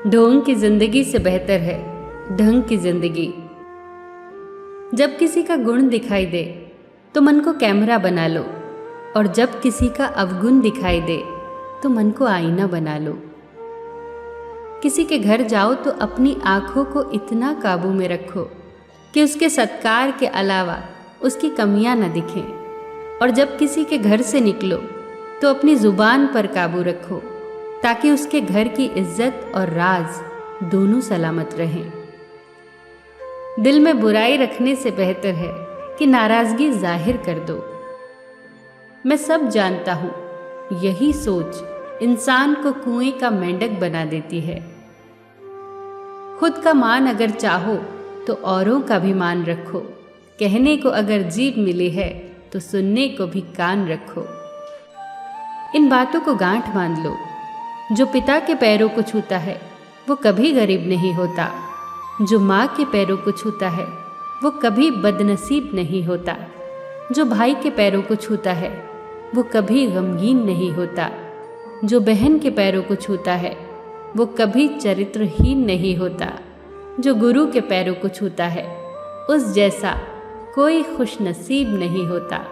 ढोंग की जिंदगी से बेहतर है ढंग की जिंदगी। जब किसी का गुण दिखाई दे तो मन को कैमरा बना लो, और जब किसी का अवगुण दिखाई दे तो मन को आईना बना लो। किसी के घर जाओ तो अपनी आंखों को इतना काबू में रखो कि उसके सत्कार के अलावा उसकी कमियां न दिखें, और जब किसी के घर से निकलो तो अपनी जुबान पर काबू रखो ताकि उसके घर की इज्जत और राज दोनों सलामत रहें। दिल में बुराई रखने से बेहतर है कि नाराजगी जाहिर कर दो। मैं सब जानता हूँ, यही सोच इंसान को कुएं का मेंढक बना देती है। खुद का मान अगर चाहो तो औरों का भी मान रखो। कहने को अगर जीभ मिली है तो सुनने को भी कान रखो। इन बातों को गांठ बांध लो। जो पिता के पैरों को छूता है वो कभी गरीब नहीं होता। जो माँ के पैरों को छूता है वो कभी बदनसीब नहीं होता। जो भाई के पैरों को छूता है वो कभी गमगीन नहीं होता। जो बहन के पैरों को छूता है वो कभी चरित्रहीन नहीं होता। जो गुरु के पैरों को छूता है उस जैसा कोई खुशनसीब नहीं होता।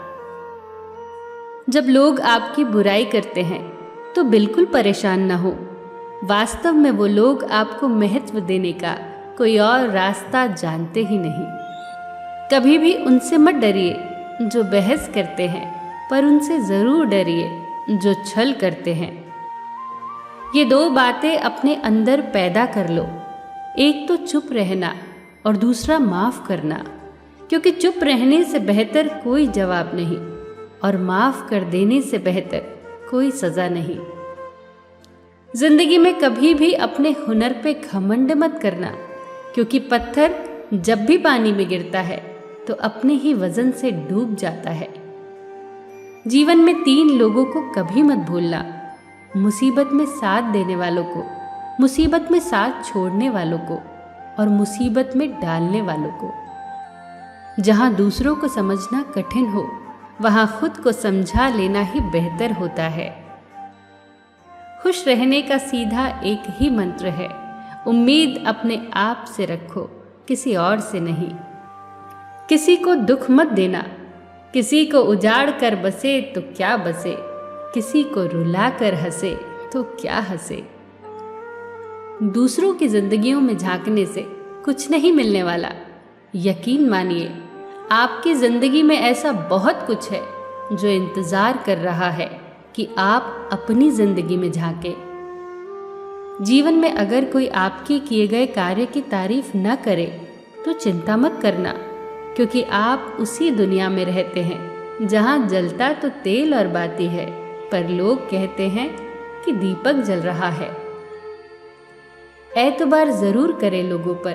जब लोग आपकी बुराई करते हैं तो बिल्कुल परेशान न हो। वास्तव में वो लोग आपको महत्व देने का कोई और रास्ता जानते ही नहीं। कभी भी उनसे मत डरिए जो बहस करते हैं, पर उनसे ज़रूर डरिए जो छल करते हैं। ये दो बातें अपने अंदर पैदा कर लो। एक तो चुप रहना और दूसरा माफ़ करना, क्योंकि चुप रहने से बेहतर कोई जवाब नहीं, और माफ़ कर देने से बेहतर कोई सज़ा नहीं। जिंदगी में कभी भी अपने हुनर पे घमंड मत करना, क्योंकि पत्थर जब भी पानी में गिरता है तो अपने ही वजन से डूब जाता है। जीवन में 3 लोगों को कभी मत भूलना: मुसीबत में साथ देने वालों को, मुसीबत में साथ छोड़ने वालों को, और मुसीबत में डालने वालों को। जहाँ दूसरों को समझना कठिन हो वहाँ खुद को समझा लेना ही बेहतर होता है। खुश रहने का सीधा एक ही मंत्र है: उम्मीद अपने आप से रखो, किसी और से नहीं। किसी को दुख मत देना। किसी को उजाड़ कर बसे तो क्या बसे, किसी को रुला कर हंसे तो क्या हंसे। दूसरों की जिंदगियों में झांकने से कुछ नहीं मिलने वाला। यकीन मानिए, आपकी जिंदगी में ऐसा बहुत कुछ है जो इंतजार कर रहा है कि आप अपनी जिंदगी में झांकें। जीवन में अगर कोई आपके किए गए कार्य की तारीफ न करे तो चिंता मत करना, क्योंकि आप उसी दुनिया में रहते हैं जहां जलता तो तेल और बाती है, पर लोग कहते हैं कि दीपक जल रहा है। एतबार जरूर करें लोगों पर,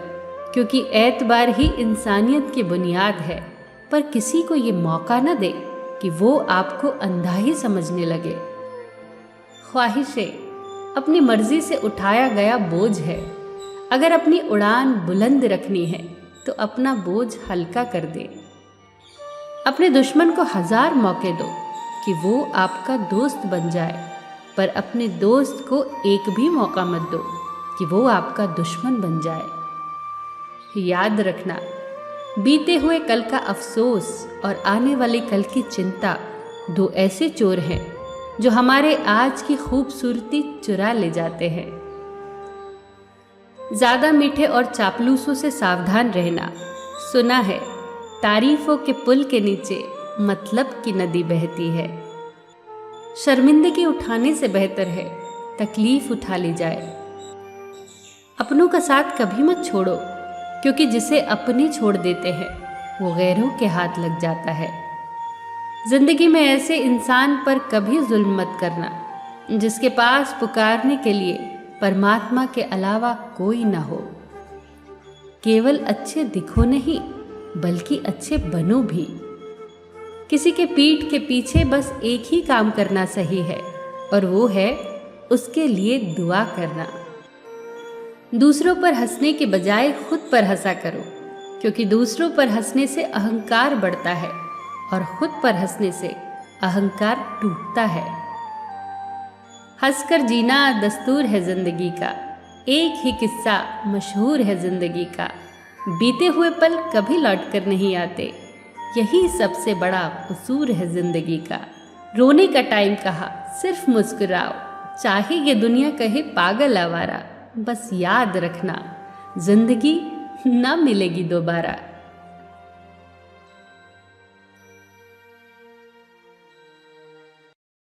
क्योंकि एतबार ही इंसानियत की बुनियाद है, पर किसी को ये मौका न दे कि वो आपको अंधा ही समझने लगे। ख्वाहिशें अपनी मर्जी से उठाया गया बोझ है। अगर अपनी उड़ान बुलंद रखनी है तो अपना बोझ हल्का कर दे। अपने दुश्मन को 1000 मौके दो कि वो आपका दोस्त बन जाए, पर अपने दोस्त को एक भी मौका मत दो कि वो आपका दुश्मन बन जाए। याद रखना, बीते हुए कल का अफसोस और आने वाले कल की चिंता 2 ऐसे चोर हैं जो हमारे आज की खूबसूरती चुरा ले जाते हैं। ज़्यादा मीठे और चापलूसों से सावधान रहना। सुना है तारीफों के पुल के नीचे मतलब की नदी बहती है। शर्मिंदगी उठाने से बेहतर है तकलीफ उठा ली जाए। अपनों का साथ कभी मत छोड़ो, क्योंकि जिसे अपने छोड़ देते हैं वो गैरों के हाथ लग जाता है। जिंदगी में ऐसे इंसान पर कभी जुल्म मत करना जिसके पास पुकारने के लिए परमात्मा के अलावा कोई ना हो। केवल अच्छे दिखो नहीं, बल्कि अच्छे बनो भी। किसी के पीठ के पीछे बस एक ही काम करना सही है, और वो है उसके लिए दुआ करना। दूसरों पर हंसने के बजाय खुद पर हंसा करो, क्योंकि दूसरों पर हंसने से अहंकार बढ़ता है और खुद पर हंसने से अहंकार टूटता है। हंसकर जीना दस्तूर है जिंदगी का, एक ही किस्सा मशहूर है जिंदगी का, बीते हुए पल कभी लौट कर नहीं आते, यही सबसे बड़ा कसूर है जिंदगी का। रोने का टाइम कहा, सिर्फ मुस्कुराओ, चाहे ये दुनिया कहे पागल आवारा, बस याद रखना जिंदगी ना मिलेगी दोबारा।